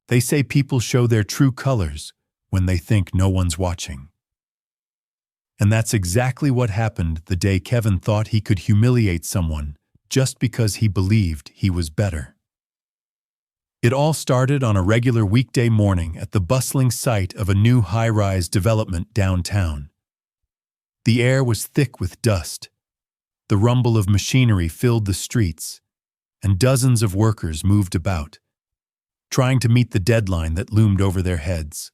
They say people show their true colors when they think no one's watching. And that's exactly what happened the day Kevin thought he could humiliate someone just because he believed he was better. It all started on a regular weekday morning at the bustling site of a new high-rise development downtown. The air was thick with dust. The rumble of machinery filled the streets, and dozens of workers moved about, trying to meet the deadline that loomed over their heads.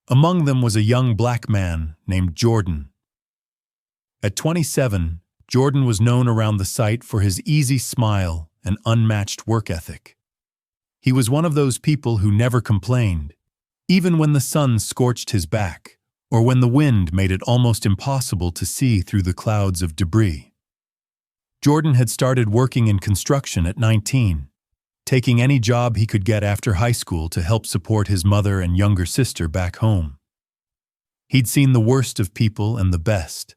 Among them was a young black man named Jordan. At 27, Jordan was known around the site for his easy smile and unmatched work ethic. He was one of those people who never complained, even when the sun scorched his back, or when the wind made it almost impossible to see through the clouds of debris. Jordan had started working in construction at 19, taking any job he could get after high school to help support his mother and younger sister back home. He'd seen the worst of people and the best,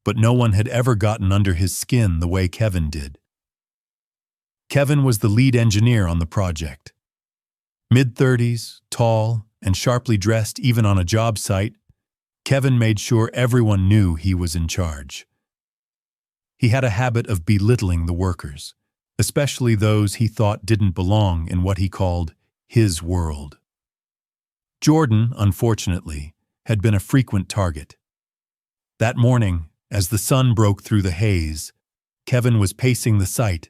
but no one had ever gotten under his skin the way Kevin did. Kevin was the lead engineer on the project. Mid-30s, tall, and sharply dressed even on a job site, Kevin made sure everyone knew he was in charge. He had a habit of belittling the workers, especially those he thought didn't belong in what he called his world. Jordan, unfortunately, had been a frequent target. That morning, as the sun broke through the haze, Kevin was pacing the site,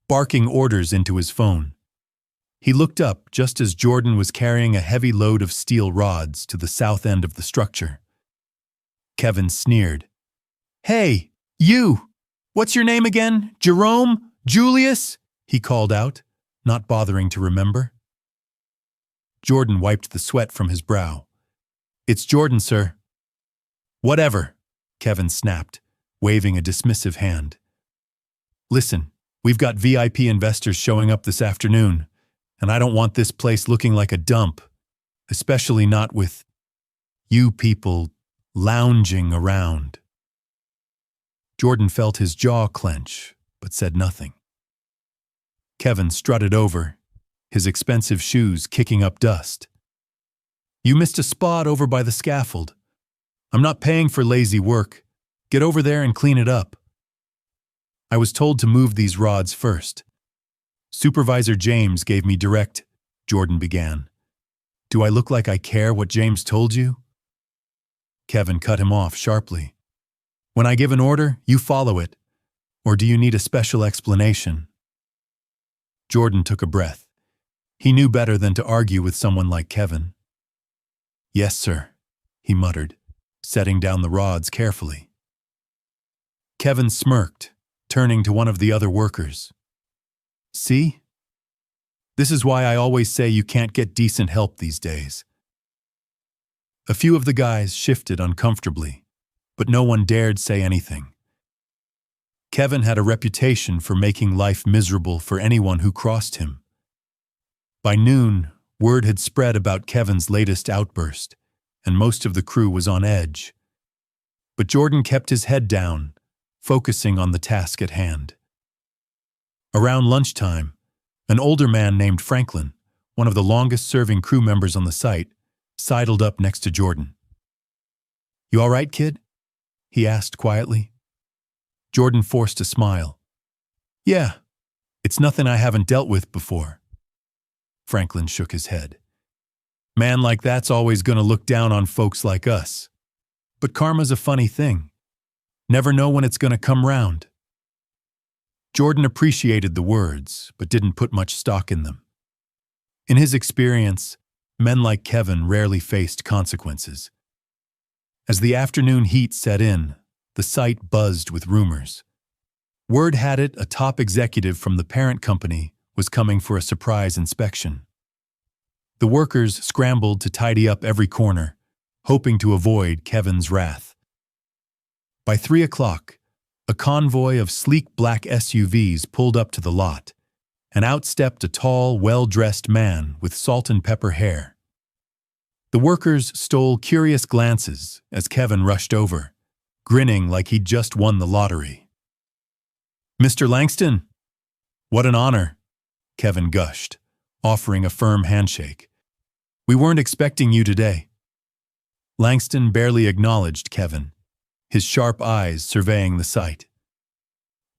barking orders into his phone. He looked up just as Jordan was carrying a heavy load of steel rods to the south end of the structure. Kevin sneered. "Hey, you! What's your name again? Jerome? Julius?" he called out, not bothering to remember. Jordan wiped the sweat from his brow. "It's Jordan, sir." "Whatever," Kevin snapped, waving a dismissive hand. "Listen, we've got VIP investors showing up this afternoon, and I don't want this place looking like a dump, especially not with you people lounging around." Jordan felt his jaw clench, but said nothing. Kevin strutted over, his expensive shoes kicking up dust. "You missed a spot over by the scaffold. I'm not paying for lazy work. Get over there and clean it up." "I was told to move these rods first. Supervisor James gave me direct," Jordan began. "Do I look like I care what James told you?" Kevin cut him off sharply. "When I give an order, you follow it. Or do you need a special explanation?" Jordan took a breath. He knew better than to argue with someone like Kevin. "Yes, sir," he muttered, setting down the rods carefully. Kevin smirked, turning to one of the other workers. "See? This is why I always say you can't get decent help these days." A few of the guys shifted uncomfortably, but no one dared say anything. Kevin had a reputation for making life miserable for anyone who crossed him. By noon, word had spread about Kevin's latest outburst, and most of the crew was on edge. But Jordan kept his head down, focusing on the task at hand. Around lunchtime, an older man named Franklin, one of the longest-serving crew members on the site, sidled up next to Jordan. "You all right, kid?" he asked quietly. Jordan forced a smile. "Yeah, it's nothing I haven't dealt with before." Franklin shook his head. "Man like that's always going to look down on folks like us. But karma's a funny thing. Never know when it's going to come round." Jordan appreciated the words, but didn't put much stock in them. In his experience, men like Kevin rarely faced consequences. As the afternoon heat set in, the site buzzed with rumors. Word had it a top executive from the parent company was coming for a surprise inspection. The workers scrambled to tidy up every corner, hoping to avoid Kevin's wrath. By 3 o'clock, a convoy of sleek black SUVs pulled up to the lot, and out stepped a tall, well-dressed man with salt and pepper hair. The workers stole curious glances as Kevin rushed over, grinning like he'd just won the lottery. "Mr. Langston? What an honor," Kevin gushed, offering a firm handshake. "We weren't expecting you today." Langston barely acknowledged Kevin, his sharp eyes surveying the site.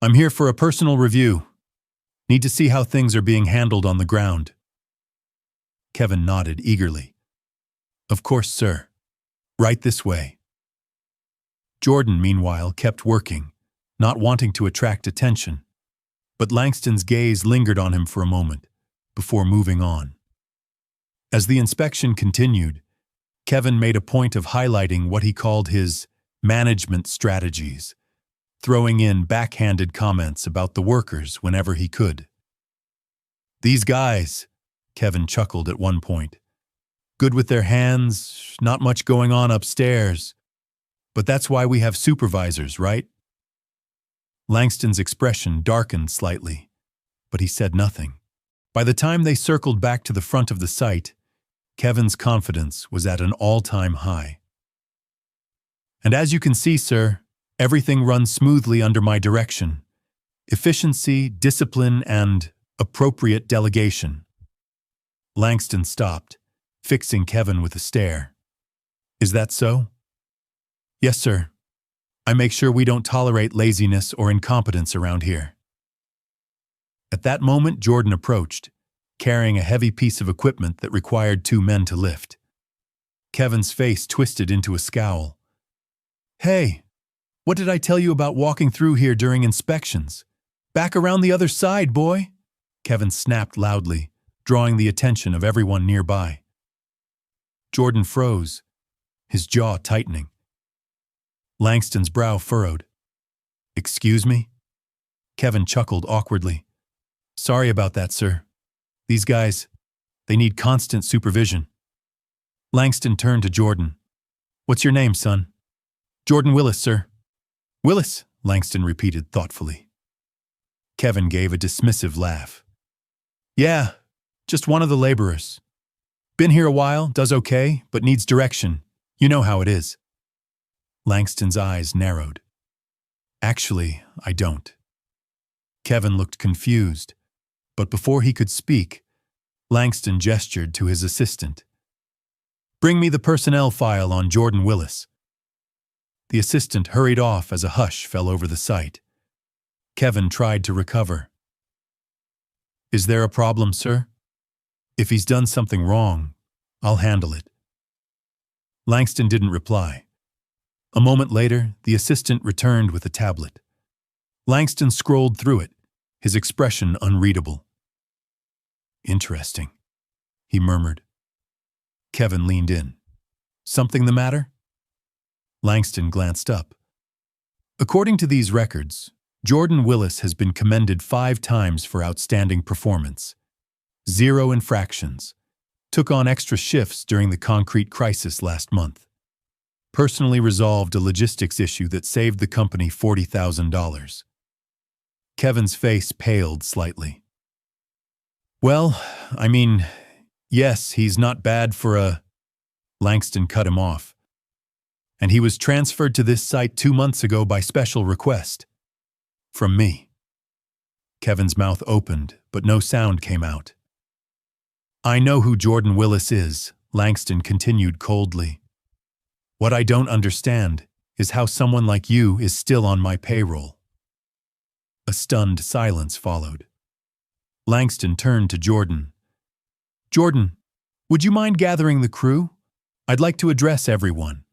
"I'm here for a personal review. Need to see how things are being handled on the ground." Kevin nodded eagerly. "Of course, sir. Right this way." Jordan, meanwhile, kept working, not wanting to attract attention, but Langston's gaze lingered on him for a moment, before moving on. As the inspection continued, Kevin made a point of highlighting what he called his management strategies, throwing in backhanded comments about the workers whenever he could. "These guys," Kevin chuckled at one point, "good with their hands, not much going on upstairs. But that's why we have supervisors, right?" Langston's expression darkened slightly, but he said nothing. By the time they circled back to the front of the site, Kevin's confidence was at an all-time high. "And as you can see, sir, everything runs smoothly under my direction. Efficiency, discipline, and appropriate delegation." Langston stopped, fixing Kevin with a stare. "Is that so?" "Yes, sir. I make sure we don't tolerate laziness or incompetence around here." At that moment, Jordan approached, carrying a heavy piece of equipment that required 2 men to lift. Kevin's face twisted into a scowl. "Hey, what did I tell you about walking through here during inspections? Back around the other side, boy!" Kevin snapped loudly, drawing the attention of everyone nearby. Jordan froze, his jaw tightening. Langston's brow furrowed. "Excuse me?" Kevin chuckled awkwardly. "Sorry about that, sir. These guys, they need constant supervision." Langston turned to Jordan. "What's your name, son?" "Jordan Willis, sir." "Willis," Langston repeated thoughtfully. Kevin gave a dismissive laugh. "Yeah, just one of the laborers. Been here a while, does okay, but needs direction. You know how it is." Langston's eyes narrowed. "Actually, I don't." Kevin looked confused, but before he could speak, Langston gestured to his assistant. "Bring me the personnel file on Jordan Willis." The assistant hurried off as a hush fell over the site. Kevin tried to recover. "Is there a problem, sir? If he's done something wrong, I'll handle it." Langston didn't reply. A moment later, the assistant returned with a tablet. Langston scrolled through it, his expression unreadable. "Interesting," he murmured. Kevin leaned in. "Something the matter?" Langston glanced up. According to these records, Jordan Willis has been commended 5 times for outstanding performance. 0 infractions. Took on extra shifts during the concrete crisis last month. Personally resolved a logistics issue that saved the company $40,000. Kevin's face paled slightly. "Well, I mean, yes, he's not bad for a..." Langston cut him off. "And he was transferred to this site 2 months ago by special request. From me." Kevin's mouth opened, but no sound came out. "I know who Jordan Willis is," Langston continued coldly. "What I don't understand is how someone like you is still on my payroll." A stunned silence followed. Langston turned to Jordan. "Jordan, would you mind gathering the crew? I'd like to address everyone."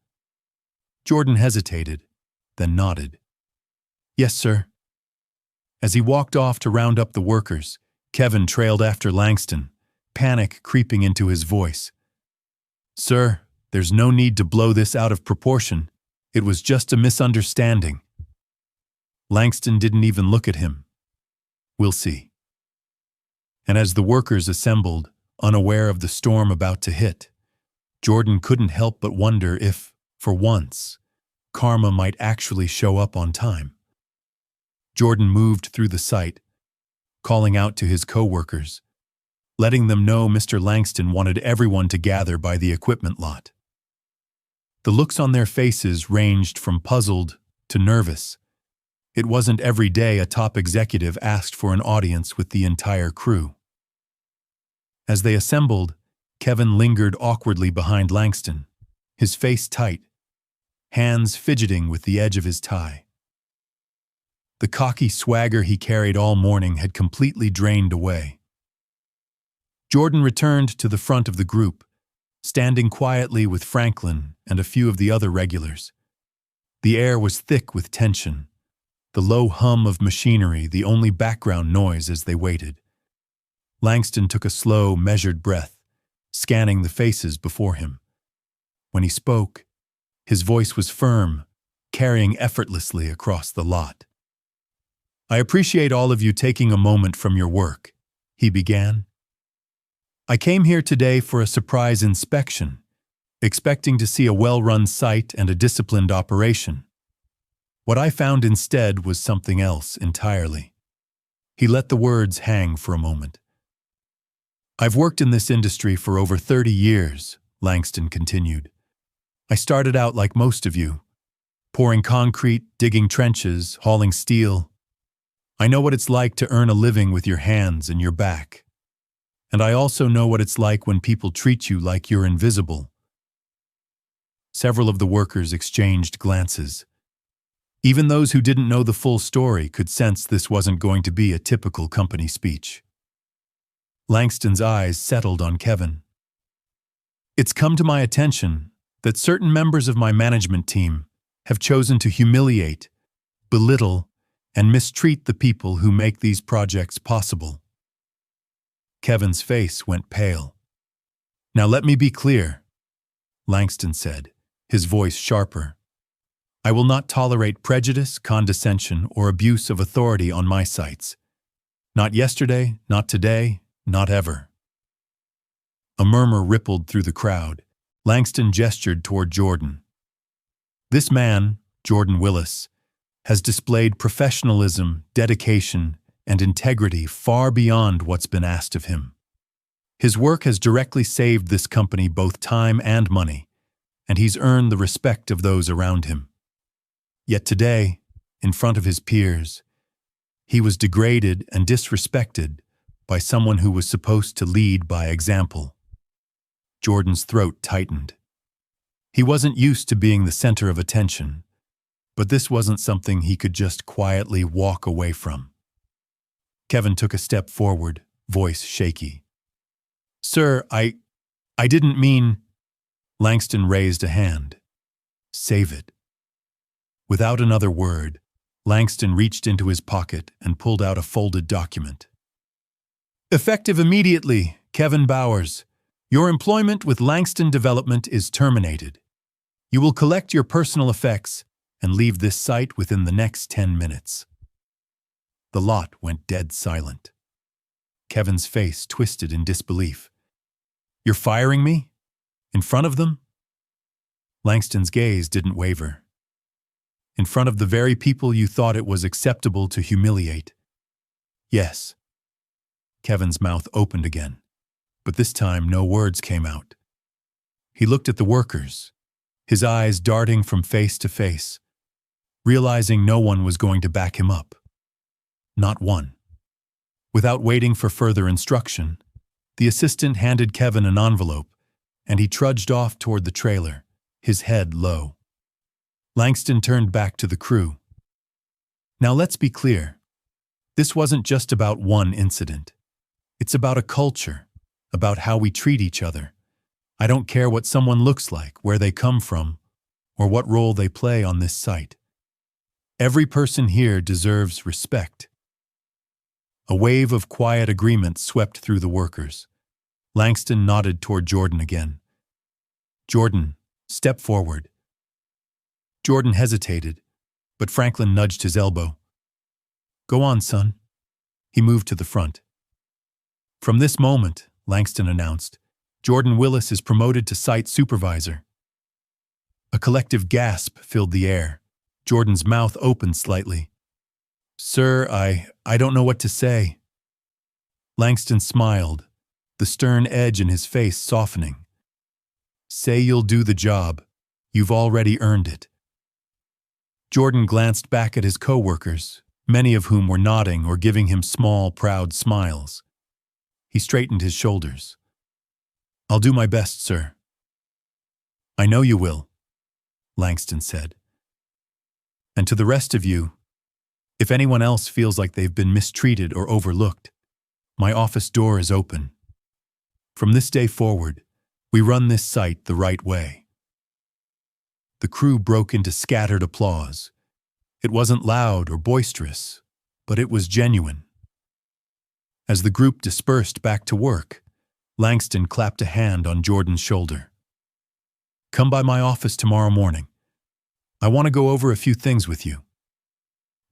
Jordan hesitated, then nodded. "Yes, sir." As he walked off to round up the workers, Kevin trailed after Langston, panic creeping into his voice. "Sir, there's no need to blow this out of proportion. It was just a misunderstanding." Langston didn't even look at him. "We'll see." And as the workers assembled, unaware of the storm about to hit, Jordan couldn't help but wonder if, for once, karma might actually show up on time. Jordan moved through the site, calling out to his co-workers, letting them know Mr. Langston wanted everyone to gather by the equipment lot. The looks on their faces ranged from puzzled to nervous. It wasn't every day a top executive asked for an audience with the entire crew. As they assembled, Kevin lingered awkwardly behind Langston, his face tight, hands fidgeting with the edge of his tie. The cocky swagger he carried all morning had completely drained away. Jordan returned to the front of the group, standing quietly with Franklin and a few of the other regulars. The air was thick with tension, the low hum of machinery the only background noise as they waited. Langston took a slow, measured breath, scanning the faces before him. When he spoke, his voice was firm, carrying effortlessly across the lot. "I appreciate all of you taking a moment from your work," he began. "I came here today for a surprise inspection, expecting to see a well-run site and a disciplined operation. What I found instead was something else entirely." He let the words hang for a moment. "I've worked in this industry for over 30 years, Langston continued. "I started out like most of you, pouring concrete, digging trenches, hauling steel. I know what it's like to earn a living with your hands and your back. And I also know what it's like when people treat you like you're invisible." Several of the workers exchanged glances. Even those who didn't know the full story could sense this wasn't going to be a typical company speech. Langston's eyes settled on Kevin. "It's come to my attention that certain members of my management team have chosen to humiliate, belittle, and mistreat the people who make these projects possible." Kevin's face went pale. "Now let me be clear," Langston said, his voice sharper. "I will not tolerate prejudice, condescension, or abuse of authority on my sites. Not yesterday, not today, not ever." A murmur rippled through the crowd. Langston gestured toward Jordan. "This man, Jordan Willis, has displayed professionalism, dedication, and integrity far beyond what's been asked of him. His work has directly saved this company both time and money, and he's earned the respect of those around him. Yet today, in front of his peers, he was degraded and disrespected by someone who was supposed to lead by example." Jordan's throat tightened. He wasn't used to being the center of attention, but this wasn't something he could just quietly walk away from. Kevin took a step forward, voice shaky. "Sir, I didn't mean—" Langston raised a hand. "Save it." Without another word, Langston reached into his pocket and pulled out a folded document. "Effective immediately, Kevin Bowers. Your employment with Langston Development is terminated. You will collect your personal effects and leave this site within the next 10 minutes. The lot went dead silent. Kevin's face twisted in disbelief. "You're firing me? In front of them?" Langston's gaze didn't waver. "In front of the very people you thought it was acceptable to humiliate?" "Yes." Kevin's mouth opened again, but this time no words came out. He looked at the workers, his eyes darting from face to face, realizing no one was going to back him up. Not one. Without waiting for further instruction, the assistant handed Kevin an envelope, and he trudged off toward the trailer, his head low. Langston turned back to the crew. "Now let's be clear. This wasn't just about one incident. It's about a culture, about how we treat each other. I don't care what someone looks like, where they come from, or what role they play on this site. Every person here deserves respect." A wave of quiet agreement swept through the workers. Langston nodded toward Jordan again. "Jordan, step forward." Jordan hesitated, but Franklin nudged his elbow. "Go on, son." He moved to the front. "From this moment," Langston announced, "Jordan Willis is promoted to site supervisor." A collective gasp filled the air. Jordan's mouth opened slightly. "Sir, I don't know what to say." Langston smiled, the stern edge in his face softening. "Say you'll do the job. You've already earned it." Jordan glanced back at his co-workers, many of whom were nodding or giving him small, proud smiles. He straightened his shoulders. "I'll do my best, sir." "I know you will," Langston said. "And to the rest of you, if anyone else feels like they've been mistreated or overlooked, my office door is open. From this day forward, we run this site the right way." The crew broke into scattered applause. It wasn't loud or boisterous, but it was genuine. As the group dispersed back to work, Langston clapped a hand on Jordan's shoulder. "Come by my office tomorrow morning. I want to go over a few things with you."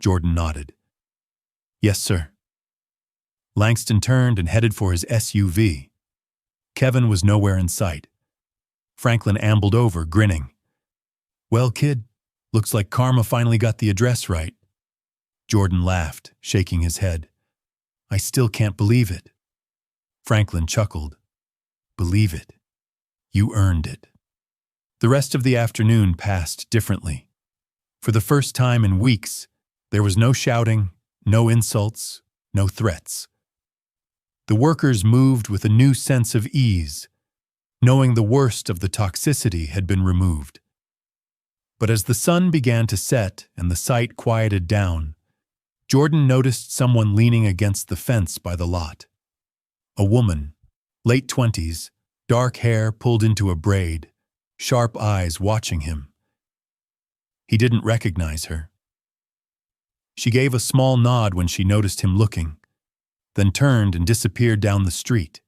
Jordan nodded. "Yes, sir." Langston turned and headed for his SUV. Kevin was nowhere in sight. Franklin ambled over, grinning. "Well, kid, looks like karma finally got the address right." Jordan laughed, shaking his head. "I still can't believe it." Franklin chuckled. "Believe it. You earned it." The rest of the afternoon passed differently. For the first time in weeks, there was no shouting, no insults, no threats. The workers moved with a new sense of ease, knowing the worst of the toxicity had been removed. But as the sun began to set and the site quieted down, Jordan noticed someone leaning against the fence by the lot. A woman, late 20s, dark hair pulled into a braid, sharp eyes watching him. He didn't recognize her. She gave a small nod when she noticed him looking, then turned and disappeared down the street.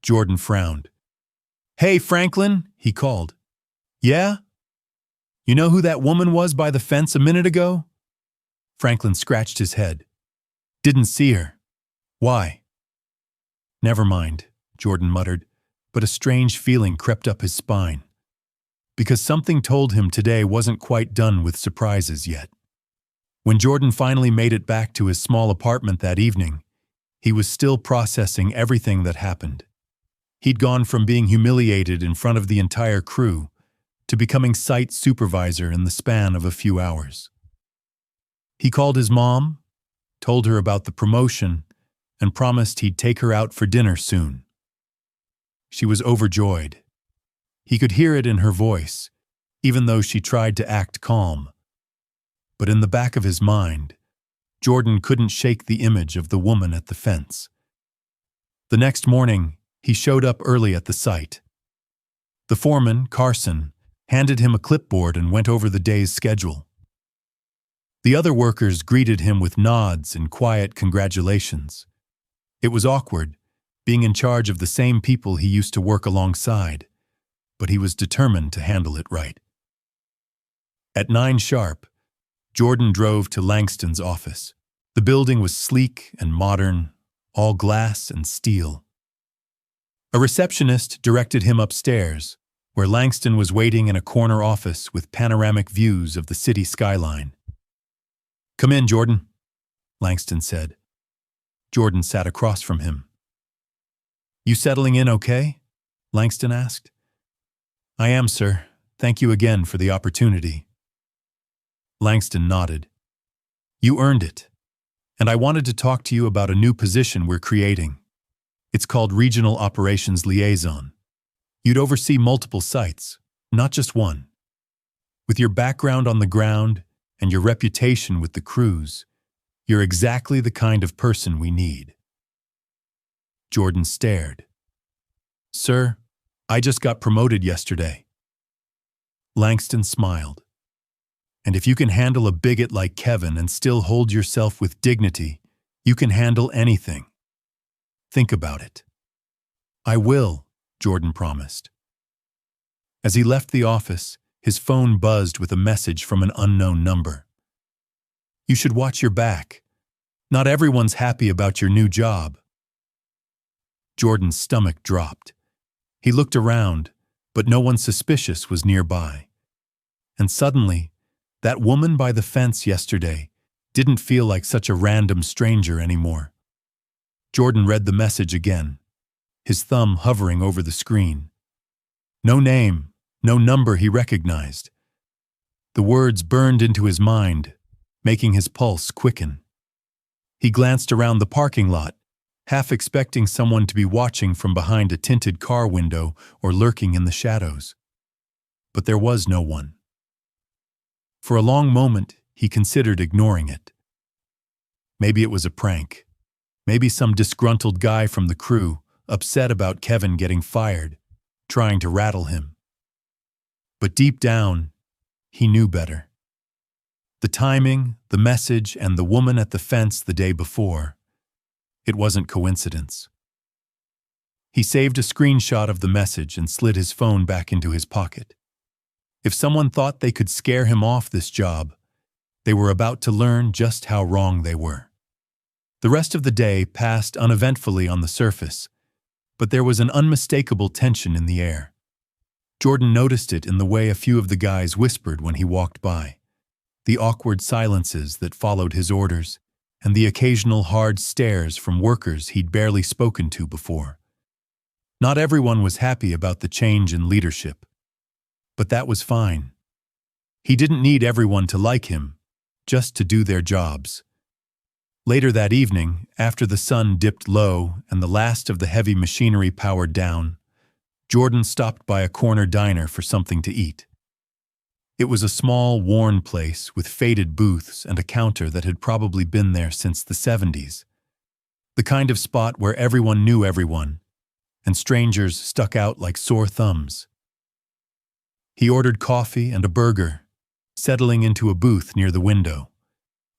Jordan frowned. "Hey, Franklin," he called. "Yeah? You know who that woman was by the fence a minute ago?" Franklin scratched his head. "Didn't see her. Why?" "Never mind," Jordan muttered, but a strange feeling crept up his spine. Because something told him today wasn't quite done with surprises yet. When Jordan finally made it back to his small apartment that evening, he was still processing everything that happened. He'd gone from being humiliated in front of the entire crew to becoming site supervisor in the span of a few hours. He called his mom, told her about the promotion, and promised he'd take her out for dinner soon. She was overjoyed. He could hear it in her voice, even though she tried to act calm. But in the back of his mind, Jordan couldn't shake the image of the woman at the fence. The next morning, he showed up early at the site. The foreman, Carson, handed him a clipboard and went over the day's schedule. The other workers greeted him with nods and quiet congratulations. It was awkward, being in charge of the same people he used to work alongside, but he was determined to handle it right. At 9 sharp, Jordan drove to Langston's office. The building was sleek and modern, all glass and steel. A receptionist directed him upstairs, where Langston was waiting in a corner office with panoramic views of the city skyline. "Come in, Jordan," Langston said. Jordan sat across from him. "You settling in okay?" Langston asked. "I am, sir. Thank you again for the opportunity." Langston nodded. "You earned it. And I wanted to talk to you about a new position we're creating. It's called Regional Operations Liaison. You'd oversee multiple sites, not just one. With your background on the ground and your reputation with the crews, you're exactly the kind of person we need." Jordan stared. "Sir, I just got promoted yesterday." Langston smiled. "And if you can handle a bigot like Kevin and still hold yourself with dignity, you can handle anything. Think about it." "I will," Jordan promised. As he left the office, his phone buzzed with a message from an unknown number. "You should watch your back. Not everyone's happy about your new job." Jordan's stomach dropped. He looked around, but no one suspicious was nearby. And suddenly, that woman by the fence yesterday didn't feel like such a random stranger anymore. Jordan read the message again, his thumb hovering over the screen. No name, no number he recognized. The words burned into his mind, making his pulse quicken. He glanced around the parking lot, half expecting someone to be watching from behind a tinted car window or lurking in the shadows. But there was no one. For a long moment, he considered ignoring it. Maybe it was a prank. Maybe some disgruntled guy from the crew, upset about Kevin getting fired, trying to rattle him. But deep down, he knew better. The timing, the message, and the woman at the fence the day before, it wasn't coincidence. He saved a screenshot of the message and slid his phone back into his pocket. If someone thought they could scare him off this job, they were about to learn just how wrong they were. The rest of the day passed uneventfully on the surface, but there was an unmistakable tension in the air. Jordan noticed it in the way a few of the guys whispered when he walked by, the awkward silences that followed his orders, and the occasional hard stares from workers he'd barely spoken to before. Not everyone was happy about the change in leadership, but that was fine. He didn't need everyone to like him, just to do their jobs. Later that evening, after the sun dipped low and the last of the heavy machinery powered down, Jordan stopped by a corner diner for something to eat. It was a small, worn place with faded booths and a counter that had probably been there since the 70s. The kind of spot where everyone knew everyone, and strangers stuck out like sore thumbs. He ordered coffee and a burger, settling into a booth near the window.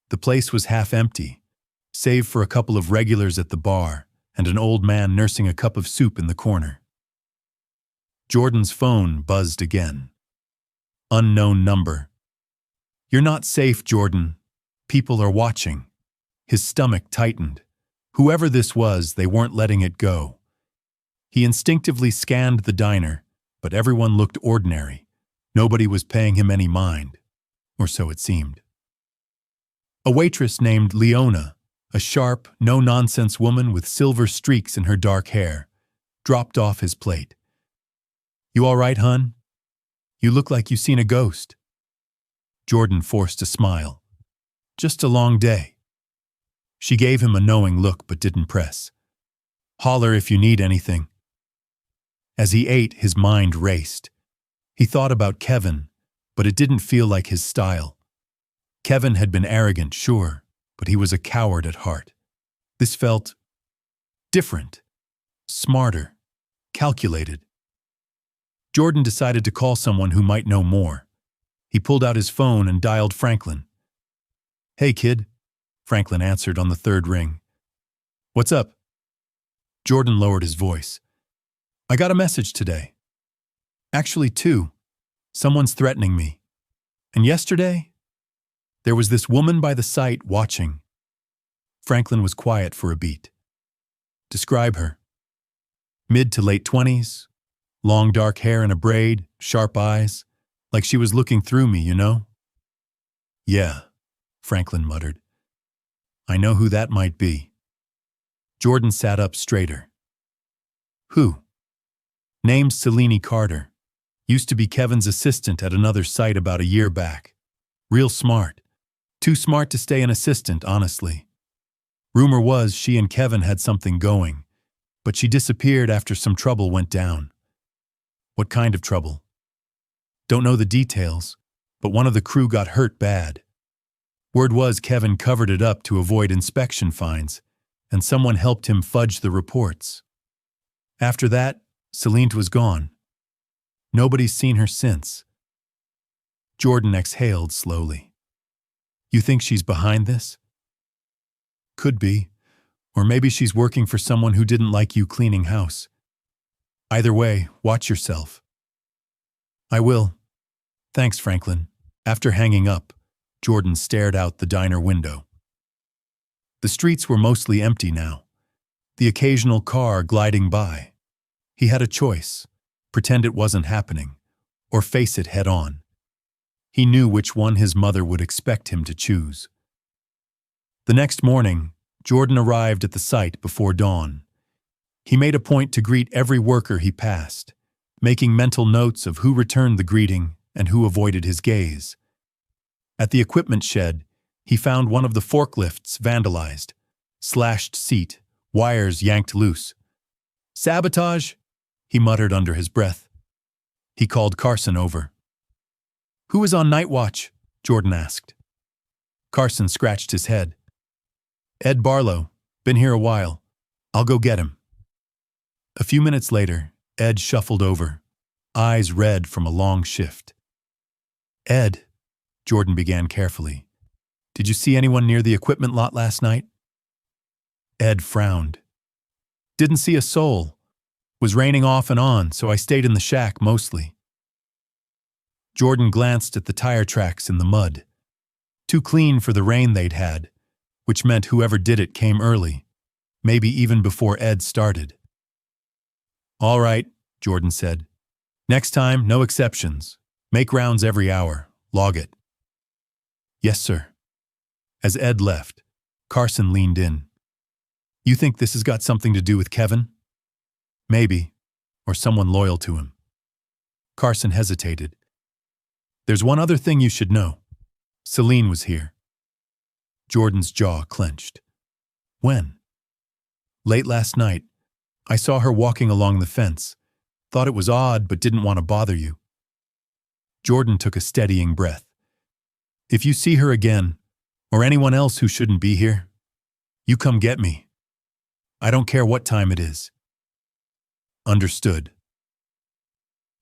The place was half empty, save for a couple of regulars at the bar and an old man nursing a cup of soup in the corner. Jordan's phone buzzed again. Unknown number. "You're not safe, Jordan. People are watching." His stomach tightened. Whoever this was, they weren't letting it go. He instinctively scanned the diner, but everyone looked ordinary. Nobody was paying him any mind, or so it seemed. A waitress named Leona, a sharp, no-nonsense woman with silver streaks in her dark hair, dropped off his plate. "You all right, hun? You look like you seen a ghost." Jordan forced a smile. "Just a long day." She gave him a knowing look but didn't press. "Holler if you need anything." As he ate, his mind raced. He thought about Kevin, but it didn't feel like his style. Kevin had been arrogant, sure, but he was a coward at heart. This felt different, smarter, calculated. Jordan decided to call someone who might know more. He pulled out his phone and dialed Franklin. "Hey, kid," Franklin answered on the third ring. "What's up?" Jordan lowered his voice. "I got a message today. Actually, two. Someone's threatening me. And yesterday, there was this woman by the site watching." Franklin was quiet for a beat. "Describe her." "Mid to late 20s, long dark hair in a braid, sharp eyes, like she was looking through me, you know?" "Yeah," Franklin muttered. "I know who that might be." Jordan sat up straighter. "Who?" "Name's Selene Carter. Used to be Kevin's assistant at another site about a year back. Real smart. Too smart to stay an assistant, honestly. Rumor was she and Kevin had something going, but she disappeared after some trouble went down." "What kind of trouble?" "Don't know the details, but one of the crew got hurt bad. Word was Kevin covered it up to avoid inspection fines, and someone helped him fudge the reports. After that, Selene was gone. Nobody's seen her since." Jordan exhaled slowly. "You think she's behind this?" "Could be. Or maybe she's working for someone who didn't like you cleaning house. Either way, watch yourself." "I will. Thanks, Franklin." After hanging up, Jordan stared out the diner window. The streets were mostly empty now, the occasional car gliding by. He had a choice: pretend it wasn't happening, or face it head-on. He knew which one his mother would expect him to choose. The next morning, Jordan arrived at the site before dawn. He made a point to greet every worker he passed, making mental notes of who returned the greeting and who avoided his gaze. At the equipment shed, he found one of the forklifts vandalized, slashed seat, wires yanked loose. "Sabotage," he muttered under his breath. He called Carson over. "Who is on night watch?" Jordan asked. Carson scratched his head. "Ed Barlow. Been here a while. I'll go get him." A few minutes later, Ed shuffled over, eyes red from a long shift. "Ed," Jordan began carefully, "did you see anyone near the equipment lot last night?" Ed frowned. "Didn't see a soul. Was raining off and on, so I stayed in the shack mostly." Jordan glanced at the tire tracks in the mud. Too clean for the rain they'd had, which meant whoever did it came early, maybe even before Ed started. "All right," Jordan said. "Next time, no exceptions. Make rounds every hour. Log it." "Yes, sir." As Ed left, Carson leaned in. "You think this has got something to do with Kevin?" "Maybe, or someone loyal to him." Carson hesitated. "There's one other thing you should know. Celine was here." Jordan's jaw clenched. "When?" "Late last night. I saw her walking along the fence. Thought it was odd, but didn't want to bother you." Jordan took a steadying breath. "If you see her again, or anyone else who shouldn't be here, you come get me. I don't care what time it is." "Understood."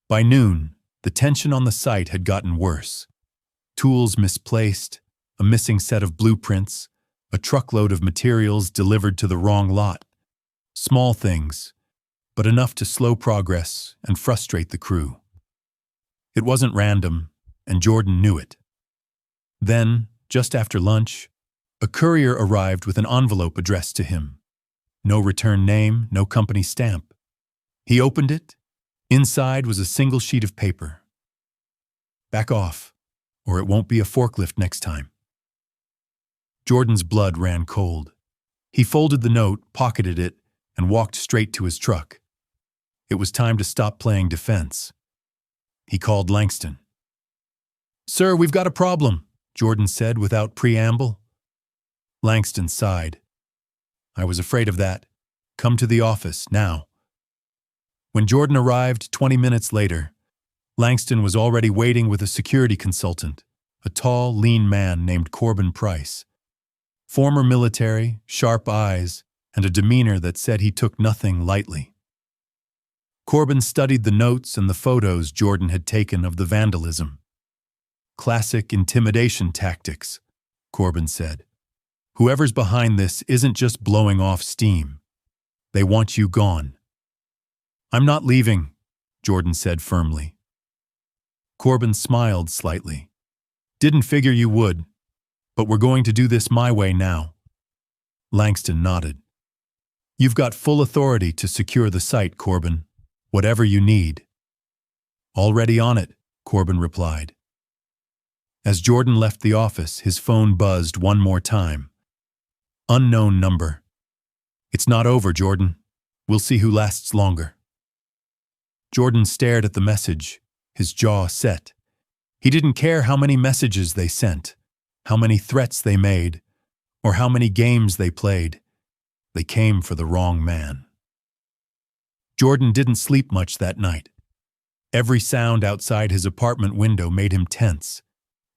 By noon, the tension on the site had gotten worse. Tools misplaced, a missing set of blueprints, a truckload of materials delivered to the wrong lot. Small things, but enough to slow progress and frustrate the crew. It wasn't random, and Jordan knew it. Then, just after lunch, a courier arrived with an envelope addressed to him. No return name, no company stamp. He opened it. Inside was a single sheet of paper. "Back off, or it won't be a forklift next time." Jordan's blood ran cold. He folded the note, pocketed it, and walked straight to his truck. It was time to stop playing defense. He called Langston. "Sir, we've got a problem," Jordan said without preamble. Langston sighed. "I was afraid of that. Come to the office, now." When Jordan arrived 20 minutes later, Langston was already waiting with a security consultant, a tall, lean man named Corbin Price. Former military, sharp eyes, and a demeanor that said he took nothing lightly. Corbin studied the notes and the photos Jordan had taken of the vandalism. "Classic intimidation tactics," Corbin said. "Whoever's behind this isn't just blowing off steam. They want you gone." "I'm not leaving," Jordan said firmly. Corbin smiled slightly. "Didn't figure you would, but we're going to do this my way now." Langston nodded. "You've got full authority to secure the site, Corbin. Whatever you need." "Already on it," Corbin replied. As Jordan left the office, his phone buzzed one more time. Unknown number. "It's not over, Jordan. We'll see who lasts longer." Jordan stared at the message, his jaw set. He didn't care how many messages they sent, how many threats they made, or how many games they played. They came for the wrong man. Jordan didn't sleep much that night. Every sound outside his apartment window made him tense.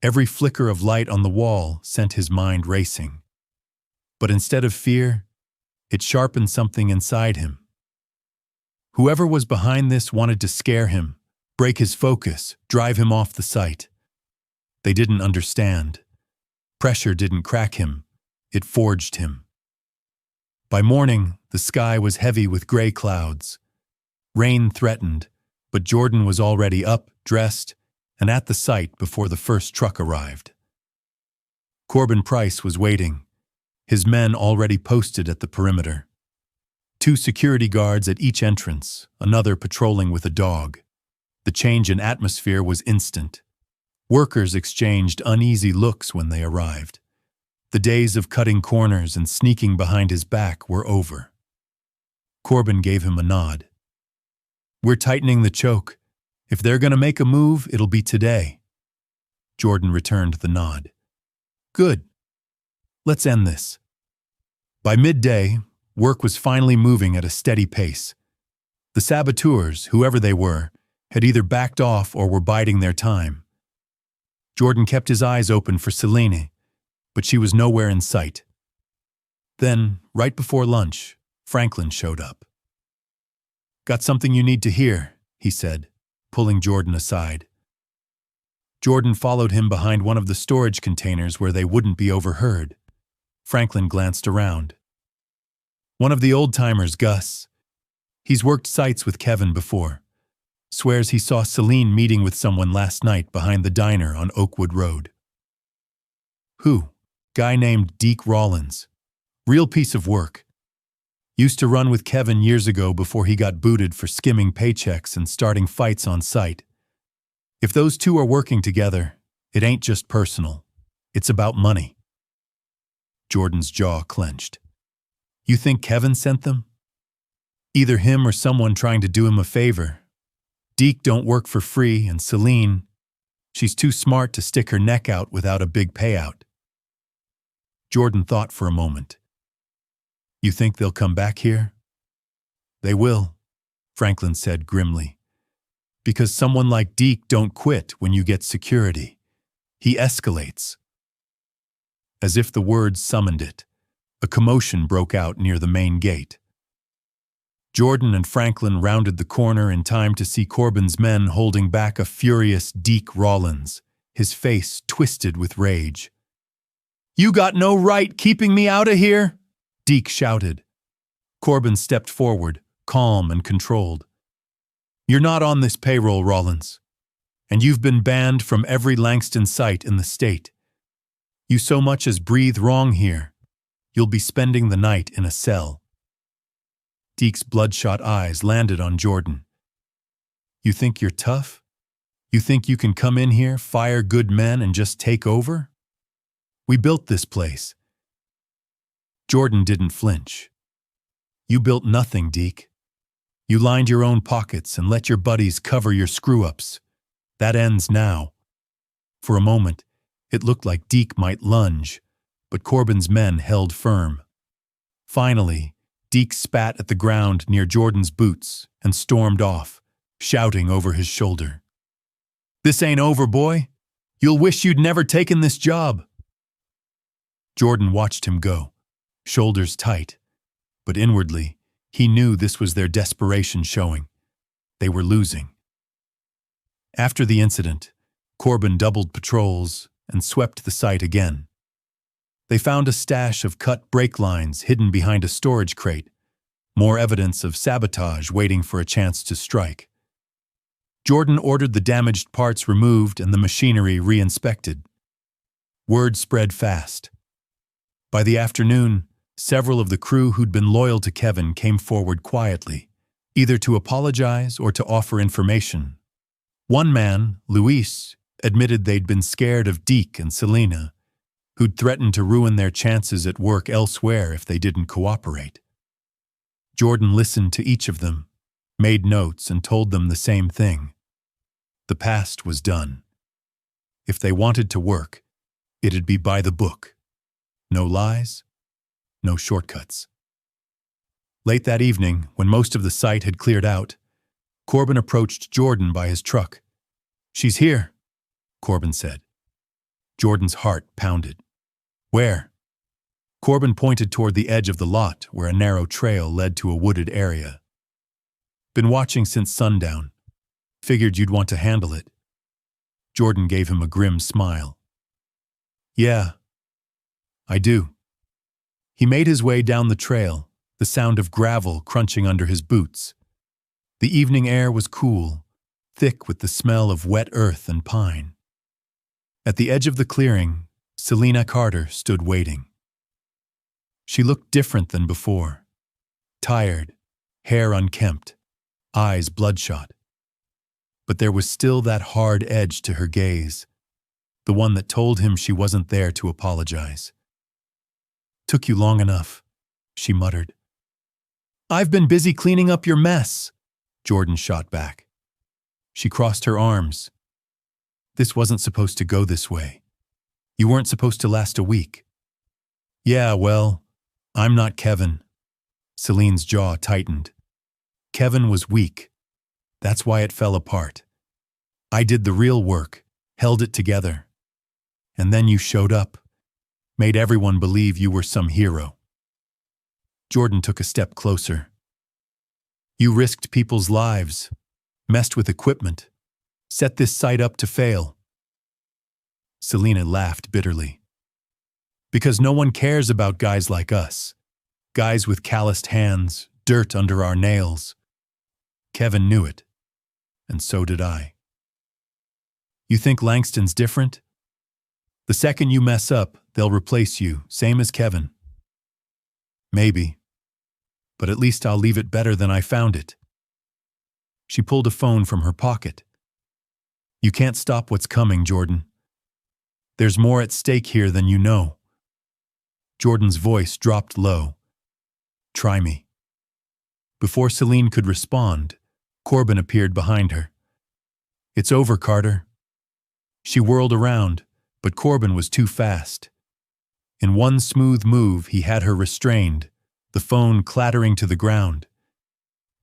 Every flicker of light on the wall sent his mind racing. But instead of fear, it sharpened something inside him. Whoever was behind this wanted to scare him, break his focus, drive him off the site. They didn't understand. Pressure didn't crack him, it forged him. By morning, the sky was heavy with gray clouds. Rain threatened, but Jordan was already up, dressed, and at the site before the first truck arrived. Corbin Price was waiting, his men already posted at the perimeter. 2 security guards at each entrance, another patrolling with a dog. The change in atmosphere was instant. Workers exchanged uneasy looks when they arrived. The days of cutting corners and sneaking behind his back were over. Corbin gave him a nod. "We're tightening the choke. If they're going to make a move, it'll be today." Jordan returned the nod. "Good. Let's end this." By midday, Work was finally moving at a steady pace. The saboteurs, whoever they were, had either backed off or were biding their time. Jordan kept his eyes open for Selene, but she was nowhere in sight. Then, right before lunch, Franklin showed up. "Got something you need to hear," he said, pulling Jordan aside. Jordan followed him behind one of the storage containers where they wouldn't be overheard. Franklin glanced around. "One of the old-timers, Gus. He's worked sites with Kevin before. Swears he saw Selene meeting with someone last night behind the diner on Oakwood Road." "Who?" "Guy named Deke Rollins. Real piece of work. Used to run with Kevin years ago before he got booted for skimming paychecks and starting fights on site. If those two are working together, it ain't just personal. It's about money." Jordan's jaw clenched. "You think Kevin sent them?" "Either him or someone trying to do him a favor. Deke don't work for free, and Selene, she's too smart to stick her neck out without a big payout." Jordan thought for a moment. "You think they'll come back here?" "They will," Franklin said grimly. "Because someone like Deke don't quit when you get security. He escalates." As if the words summoned it, a commotion broke out near the main gate. Jordan and Franklin rounded the corner in time to see Corbin's men holding back a furious Deke Rollins, his face twisted with rage. "You got no right keeping me out of here!" Deke shouted. Corbin stepped forward, calm and controlled. "You're not on this payroll, Rollins, and you've been banned from every Langston site in the state. You so much as breathe wrong here, you'll be spending the night in a cell." Deke's bloodshot eyes landed on Jordan. "You think you're tough? You think you can come in here, fire good men, and just take over? We built this place." Jordan didn't flinch. "You built nothing, Deke. You lined your own pockets and let your buddies cover your screw-ups. That ends now." For a moment, it looked like Deke might lunge, but Corbin's men held firm. Finally, Deke spat at the ground near Jordan's boots and stormed off, shouting over his shoulder. "This ain't over, boy. You'll wish you'd never taken this job." Jordan watched him go, shoulders tight, but inwardly, he knew this was their desperation showing. They were losing. After the incident, Corbin doubled patrols and swept the site again. They found a stash of cut brake lines hidden behind a storage crate, more evidence of sabotage waiting for a chance to strike. Jordan ordered the damaged parts removed and the machinery re-inspected. Word spread fast. By the afternoon, several of the crew who'd been loyal to Kevin came forward quietly, either to apologize or to offer information. One man, Luis, admitted they'd been scared of Deke and Selena, who'd threatened to ruin their chances at work elsewhere if they didn't cooperate. Jordan listened to each of them, made notes, and told them the same thing. The past was done. If they wanted to work, it'd be by the book. No lies, no shortcuts. Late that evening, when most of the site had cleared out, Corbin approached Jordan by his truck. "She's here," Corbin said. Jordan's heart pounded. "Where?" Corbin pointed toward the edge of the lot where a narrow trail led to a wooded area. "Been watching since sundown. Figured you'd want to handle it." Jordan gave him a grim smile. "Yeah, I do." He made his way down the trail, the sound of gravel crunching under his boots. The evening air was cool, thick with the smell of wet earth and pine. At the edge of the clearing, Selena Carter stood waiting. She looked different than before. Tired, hair unkempt, eyes bloodshot. But there was still that hard edge to her gaze, the one that told him she wasn't there to apologize. "Took you long enough," she muttered. "I've been busy cleaning up your mess," Jordan shot back. She crossed her arms. "This wasn't supposed to go this way. You weren't supposed to last a week." "Yeah, well, I'm not Kevin. Celine's jaw tightened. Kevin was weak. That's why it fell apart. I did the real work, held it together. And then you showed up, made everyone believe you were some hero. Jordan took a step closer. You risked people's lives, messed with equipment, set this site up to fail. Selena laughed bitterly. Because no one cares about guys like us. Guys with calloused hands, dirt under our nails. Kevin knew it, and so did I. You think Langston's different? The second you mess up, they'll replace you, same as Kevin. Maybe. But at least I'll leave it better than I found it. She pulled a phone from her pocket. You can't stop what's coming, Jordan. There's more at stake here than you know. Jordan's voice dropped low. Try me. Before Celine could respond, Corbin appeared behind her. It's over, Carter. She whirled around, but Corbin was too fast. In one smooth move, he had her restrained, the phone clattering to the ground.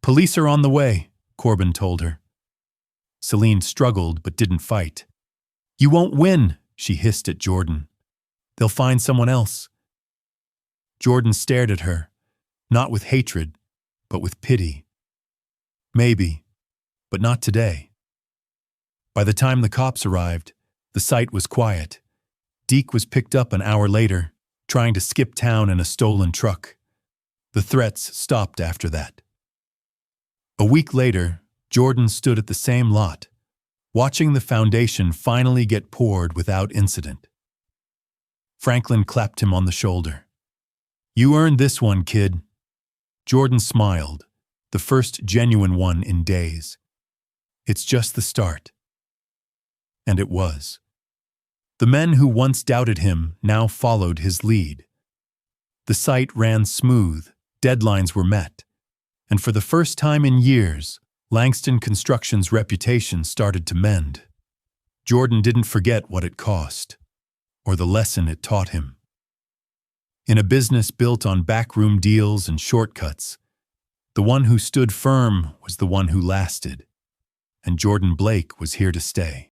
Police are on the way, Corbin told her. Celine struggled but didn't fight. You won't win, she hissed at Jordan. They'll find someone else. Jordan stared at her, not with hatred, but with pity. Maybe, but not today. By the time the cops arrived, the site was quiet. Deke was picked up an hour later, trying to skip town in a stolen truck. The threats stopped after that. A week later, Jordan stood at the same lot, watching the foundation finally get poured without incident. Franklin clapped him on the shoulder. You earned this one, kid. Jordan smiled, the first genuine one in days. It's just the start. And it was. The men who once doubted him now followed his lead. The site ran smooth, deadlines were met, and for the first time in years, Langston Construction's reputation started to mend. Jordan didn't forget what it cost, or the lesson it taught him. In a business built on backroom deals and shortcuts, the one who stood firm was the one who lasted, and Jordan Blake was here to stay.